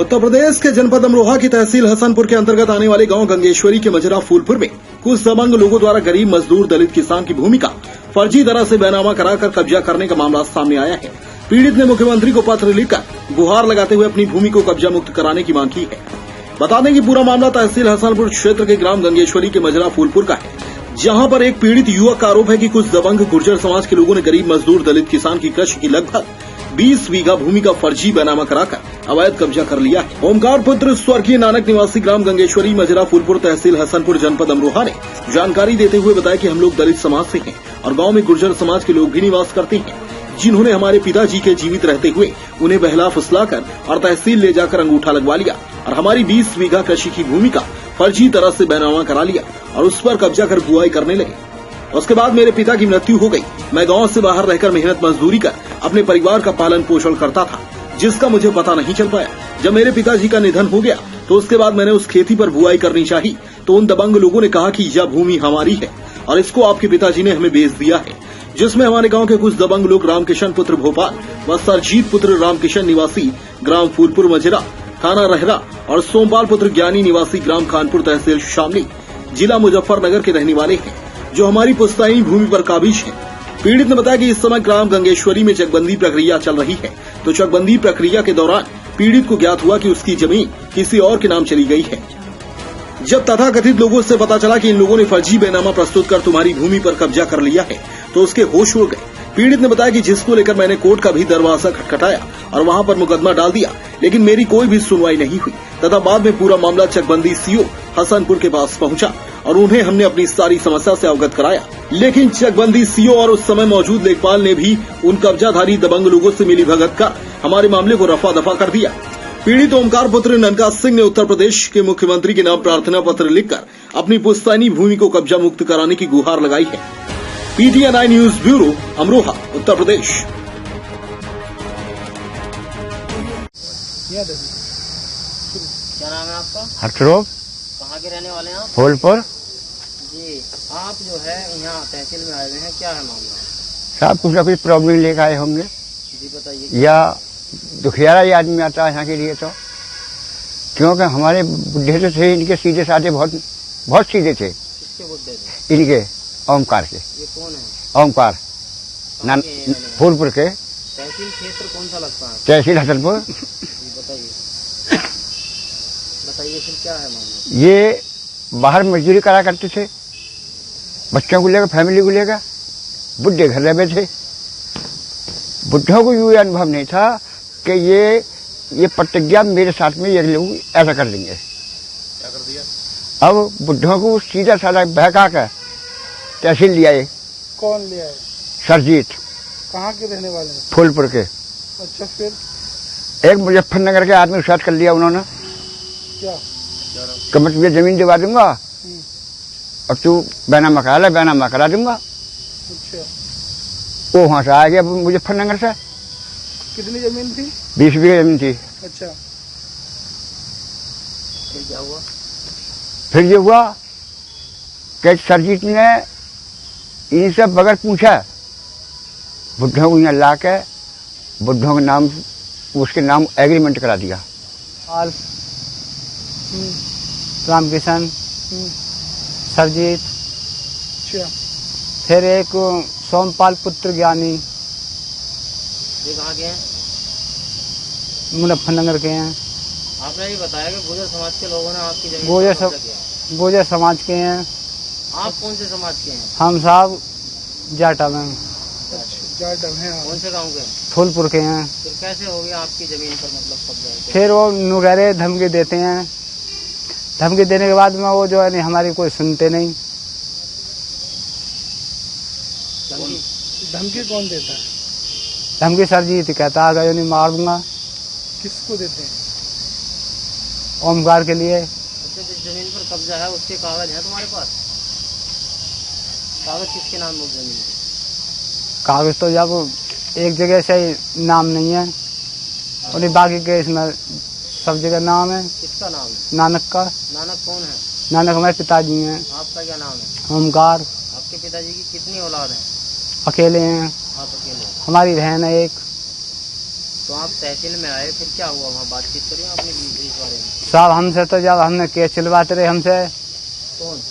उत्तर प्रदेश के जनपद अमरोहा की तहसील हसनपुर के अंतर्गत आने वाले गांव गंगेश्वरी के मजरा फूलपुर में कुछ दबंग लोगों द्वारा गरीब मजदूर दलित किसान की भूमि का फर्जी तरह से बैनामा कराकर कब्जा करने का मामला सामने आया है। पीड़ित ने मुख्यमंत्री को पत्र लिखकर गुहार लगाते हुए अपनी भूमि को कब्जा मुक्त कराने की मांग की है। बता दें कि पूरा मामला तहसील हसनपुर क्षेत्र के ग्राम गंगेश्वरी के मजरा फूलपुर का है, जहां पर एक पीड़ित युवक का आरोप है कि कुछ दबंग गुर्जर समाज के लोगों ने गरीब मजदूर दलित किसान की कृषि की लगभग 20 बीघा भूमि का फर्जी बैनामा कराकर अवैध कब्जा कर लिया है। ओमकार पुत्र स्वर्गीय नानक निवासी ग्राम गंगेश्वरी मजरा फूलपुर तहसील हसनपुर जनपद अमरोहा ने जानकारी देते हुए बताया कि हम लोग दलित समाज से हैं और गांव में गुर्जर समाज के लोग भी निवास करते हैं, जिन्होंने हमारे पिताजी के जीवित रहते हुए उन्हें बहला फुसलाकर और तहसील ले जाकर अंगूठा लगवा लिया और हमारी 20 बीघा कृषि की भूमि का फर्जी तरह से बैनामा करा लिया और उस पर कब्जा कर बुआई करने लगे। उसके बाद मेरे पिता की मृत्यु हो गई। मैं गांव से बाहर रहकर मेहनत मजदूरी कर अपने परिवार का पालन पोषण करता था, जिसका मुझे पता नहीं चल पाया। जब मेरे पिताजी का निधन हो गया तो उसके बाद मैंने उस खेती पर बुआई करनी चाहिए तो उन दबंग लोगों ने कहा कि यह भूमि हमारी है और इसको आपके पिताजी ने हमें बेच दिया है, जिसमें हमारे गांव के कुछ दबंग लोग रामकिशन पुत्र भोपाल व सरजीत पुत्र रामकिशन निवासी ग्राम फूलपुर मजरा थाना रहरा और सोमपाल पुत्र ज्ञानी निवासी ग्राम खानपुर तहसील शामली जिला मुजफ्फरनगर के रहने वाले हैं, जो हमारी पुश्तैनी भूमि पर काबिज है। पीड़ित ने बताया कि इस समय ग्राम गंगेश्वरी में चकबंदी प्रक्रिया चल रही है, तो चकबंदी प्रक्रिया के दौरान पीड़ित को ज्ञात हुआ कि उसकी जमीन किसी और के नाम चली गई है। जब तथाकथित लोगों से पता चला कि इन लोगों ने फर्जी बैनामा प्रस्तुत कर तुम्हारी भूमि पर कब्जा कर लिया है, तो उसके होश उड़ गए। पीड़ित ने बताया कि जिसको लेकर मैंने कोर्ट का भी दरवाजा खटखटाया और वहां पर मुकदमा डाल दिया, लेकिन मेरी कोई भी सुनवाई नहीं हुई तथा बाद में पूरा मामला चकबंदी सीओ हसनपुर के पास पहुंचा और उन्हें हमने अपनी सारी समस्या से अवगत कराया, लेकिन चकबंदी सीओ और उस समय मौजूद लेखपाल ने भी उन कब्जाधारी दबंग लोगों से मिली भगत कर हमारे मामले को रफा दफा कर दिया। पीड़ित ओमकार पुत्र ननका सिंह ने उत्तर प्रदेश के मुख्यमंत्री के नाम प्रार्थना पत्र लिखकर अपनी पुश्तैनी भूमि को कब्जा मुक्त कराने की गुहार लगाई है। PTN news bureau Amroha Uttar Pradesh. क्या नाम है आपका? हटरोब। कहाँ के रहने वाले हैं आप? फूलपुर। जी, आप जो है यहाँ तहसील में आए हुए हैं, क्या है मामला? साहब कुछ ना कुछ प्रॉब्लम लेकर आए होंगे। जी बताइए। या दुखियारा ही आदमी आता है यहाँ के लिए, तो क्योंकि हमारे बुढ़े तो थे, इनके सीधे साधे बहुत सीधे थे। किसके बुढ़े थे? इनके ओमकार के। ये कौन है? ओमकार फूलपुर के। तहसील क्षेत्र कौन सा लगता है? तहसील हसनपुर। बताइए बताइए फिर क्या है मामला? ये बाहर मजदूरी करा करते थे, बच्चों को लेकर, फैमिली को लेकर। बुढ़े घर रहे थे। बुढ़ों को ये अनुभव नहीं था कि ये प्रतिज्ञा मेरे साथ में ये लोग ऐसा कर देंगे। क्या कर दिया? अब बुढ़ों को सीधा साधा बहका कर तहसील लिया है। कौन लिया है? सरजीत। कहाँ के रहने वाले हैं? फूलपुर के। अच्छा, फिर एक मुजफ्फरनगर के आदमी साथ कर लिया उन्होंने। क्या? कि मैं तुझे जमीन दिवा दूंगा और तू बैनामा करा ले, बैनामा करा दूंगा। अच्छा, वो वहां से आ गया मुजफ्फरनगर से। कितनी जमीन थी? 20 बीघा जमीन थी। अच्छा, फिर क्या हुआ? फिर ये हुआ कि सरजीत ने इनसे बगैर पूछा बुढ़ों को यहाँ ला के बुढ़ों के नाम, उसके नाम एग्रीमेंट करा दिया। रामकिशन, सरजीत, अच्छा, फिर एक सोमपाल पुत्र ज्ञानी, ये कहाँ के हैं? मुजफ्फरनगर के हैं। आपने ये बताया कि गुर्जर समाज के लोगों ने आपकी जमीन गुर्जर पर कब्जा किया। गुर्जर समाज के हैं। आप कौन से समाज के हैं? हम साहब जाटा में, अच्छा, जाट हैं आप। कौन से गाँव के हैं? फूलपुर के हैं। फिर कैसे हो गया आपकी जमीन पर मतलब कब्जा? फिर वो नुगहरे धमकी देते हैं। धमकी देने के बाद में वो जो है नहीं, हमारी कोई सुनते नहीं। धमकी कौन देता है? धमकी सरजीत कहता है अगर नहीं मार दूंगा। किसको देते हैं? ओमकार के लिए। अच्छा, जिस जमीन पर कब्जा है उसके कागज हैं तुम्हारे पास? कागज किसके नाम है उस जमीन के? कागज तो जब एक जगह से ही नाम नहीं है और बाकी के इसमें सब जगह नाम है। किसका नाम है? नानक का। नानक कौन है? नानक हमारे पिताजी हैं। आपका क्या नाम है? ओमकार। आपके पिताजी की कितनी औलाद है? अकेले हैं। आप अकेले? हमारी बहन है एक। तो आप तहसील में आए, फिर क्या हुआ वहाँ? बातचीत करिए आपने इस बारे में। साहब हमसे तो जब हमने केस चिलवाते रहे हमसे, कौन?